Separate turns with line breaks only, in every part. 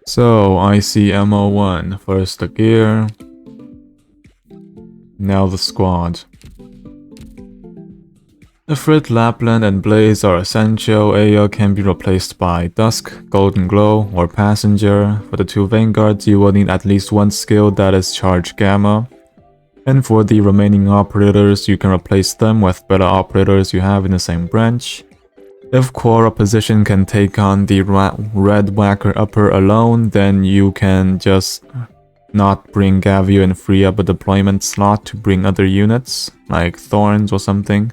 So, IC-MO-1, first the gear, now the squad. Ifrit, Lappland, and Blaze are essential. Aya can be replaced by Dusk, Golden Glow, or Passenger. For the two Vanguards, you will need at least one skill that is Charge Gamma. And for the remaining operators, you can replace them with better operators you have in the same branch. If core opposition can take on the red whacker upper alone, then you can just not bring Gavial and free up a deployment slot to bring other units, like Thorns or something.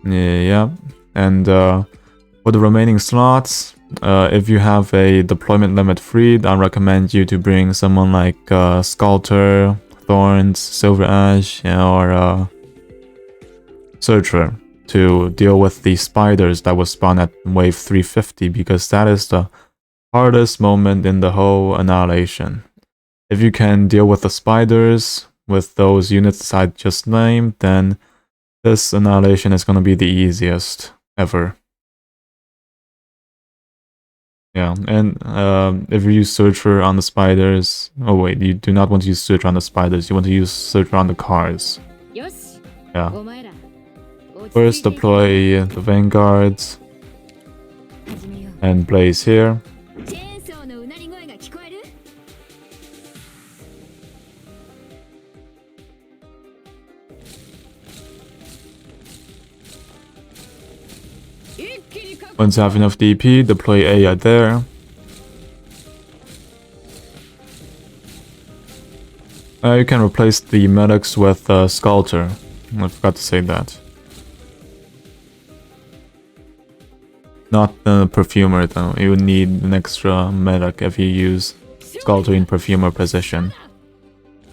Yeah, and for the remaining slots, if you have a deployment limit freed, I recommend you to bring someone like Sculptor, Thorns, Silver Ash, or Searcher to deal with the spiders that will spawn at wave 350, because that is the hardest moment in the whole annihilation. If you can deal with the spiders with those units I just named, then this annihilation is going to be the easiest ever. Yeah, and if you use Searcher on the spiders... Oh wait, you do not want to use Searcher on the spiders, you want to use Searcher on the cars. Yeah. First deploy the Vanguards and Blaze here. Once you have enough DP, deploy Aya there. You can replace the medics with Sculptor. I forgot to say that. Not the Perfumer though, you would need an extra medic if you use Sculptor in Perfumer position.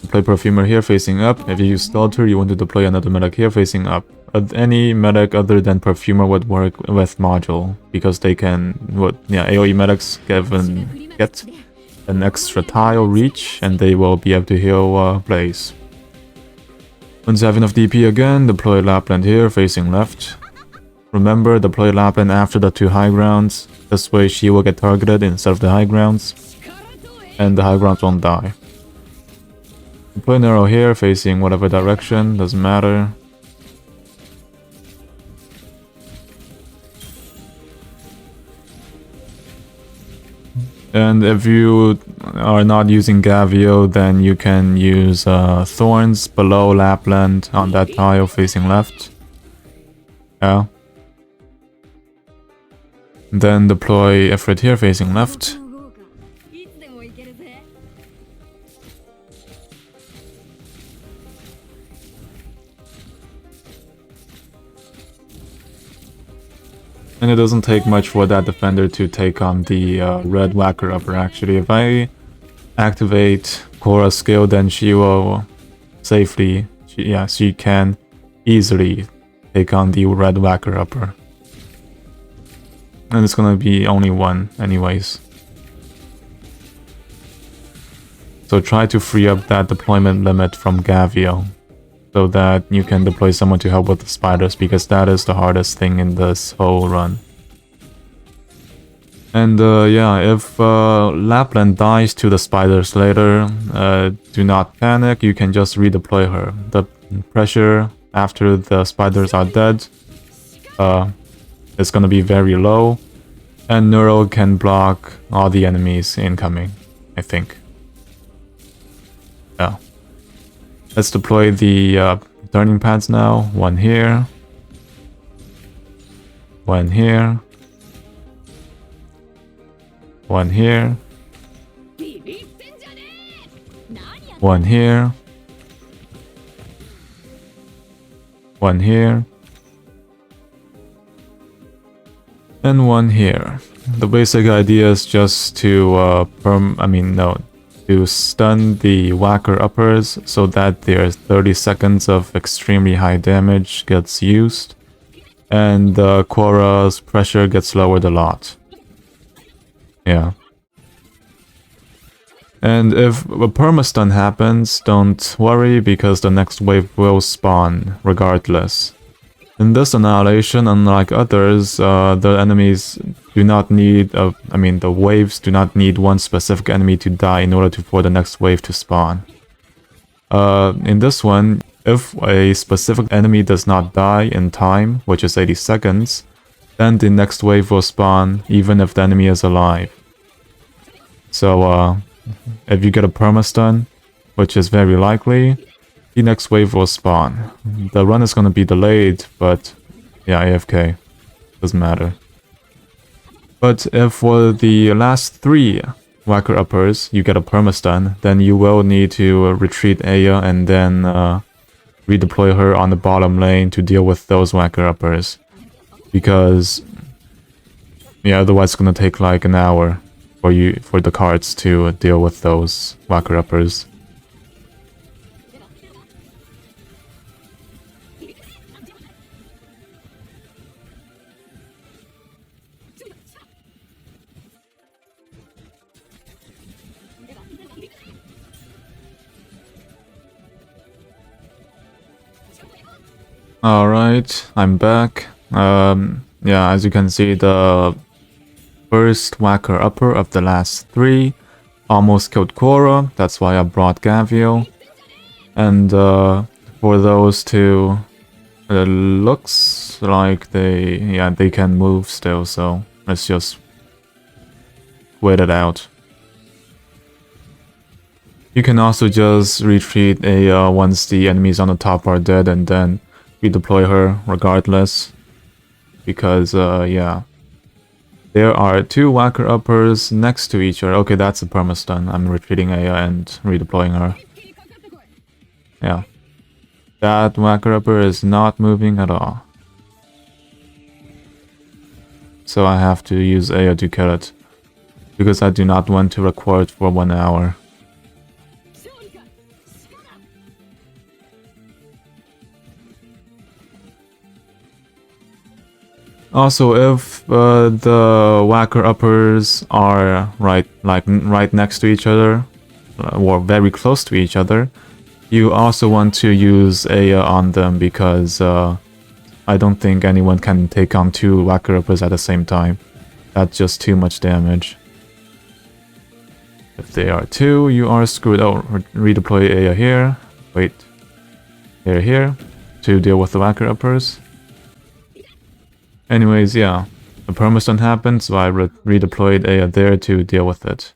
Deploy Perfumer here facing up. If you use Sculptor, you want to deploy another medic here facing up. Any medic other than Perfumer would work with Module, because they can, AoE medics get an extra tile reach, and they will be able to heal Blaze. Once you have enough DP again, deploy Lappland here facing left. Remember, deploy Lappland after the two high grounds. This way she will get targeted instead of the high grounds, and the high grounds won't die. Deploy Nearl here facing whatever direction, doesn't matter. And if you are not using Gavial, then you can use Thorns below Lappland on that tile facing left. Yeah. Then deploy Ifrit here facing left. And it doesn't take much for that defender to take on the red whacker upper. Actually, if I activate Korra's skill, then she will safely, she can easily take on the red whacker upper. And it's gonna be only one anyways. So try to free up that deployment limit from Gavial, so that you can deploy someone to help with the spiders, because that is the hardest thing in this whole run. And yeah, if Lappland dies to the spiders later, do not panic, you can just redeploy her. The pressure after the spiders are dead is gonna be very low, and Nearl can block all the enemies incoming, I think. Yeah. Let's deploy the turning pads now. One here. One here. One here. One here. One here. And one here. The basic idea is just to to stun the whacker uppers so that their 30 seconds of extremely high damage gets used, and Korra's pressure gets lowered a lot. Yeah. And if a perma stun happens, don't worry, because the next wave will spawn regardless. In this annihilation, unlike others, the enemies do not need, the waves do not need one specific enemy to die in order for the next wave to spawn. In this one, if a specific enemy does not die in time, which is 80 seconds, then the next wave will spawn even if the enemy is alive. So, if you get a perma-stun, which is very likely, the next wave will spawn. The run is gonna be delayed, but yeah, AFK. Doesn't matter. But if for the last 3 whacker uppers you get a perma-stun, then you will need to retreat Aya and then redeploy her on the bottom lane to deal with those whacker uppers. Because yeah, otherwise it's gonna take like an hour for the cards to deal with those whacker uppers. Alright, I'm back. Yeah, as you can see, the first whacker upper of the last 3 almost killed Korra. That's why I brought Gavial. And for those 2, it looks like they can move still, so let's just wait it out. You can also just retreat once the enemies on the top are dead and then redeploy her regardless. Because, yeah. There are 2 whacker uppers next to each other. Okay, that's a perma-stun. I'm retreating Aya and redeploying her. Yeah. That whacker upper is not moving at all. So I have to use Aya to kill it. Because I do not want to record for 1 hour. Also, if the whacker uppers are right next to each other, or very close to each other, you also want to use Aya on them because I don't think anyone can take on 2 whacker uppers at the same time. That's just too much damage. If they are 2, you are screwed. Oh, redeploy Aya here. Wait. Here. To deal with the whacker uppers. Anyways, yeah. The perma-stun happened, so I redeployed Aya there to deal with it.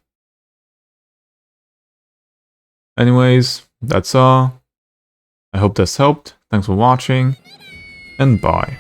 Anyways, that's all. I hope this helped. Thanks for watching, and bye.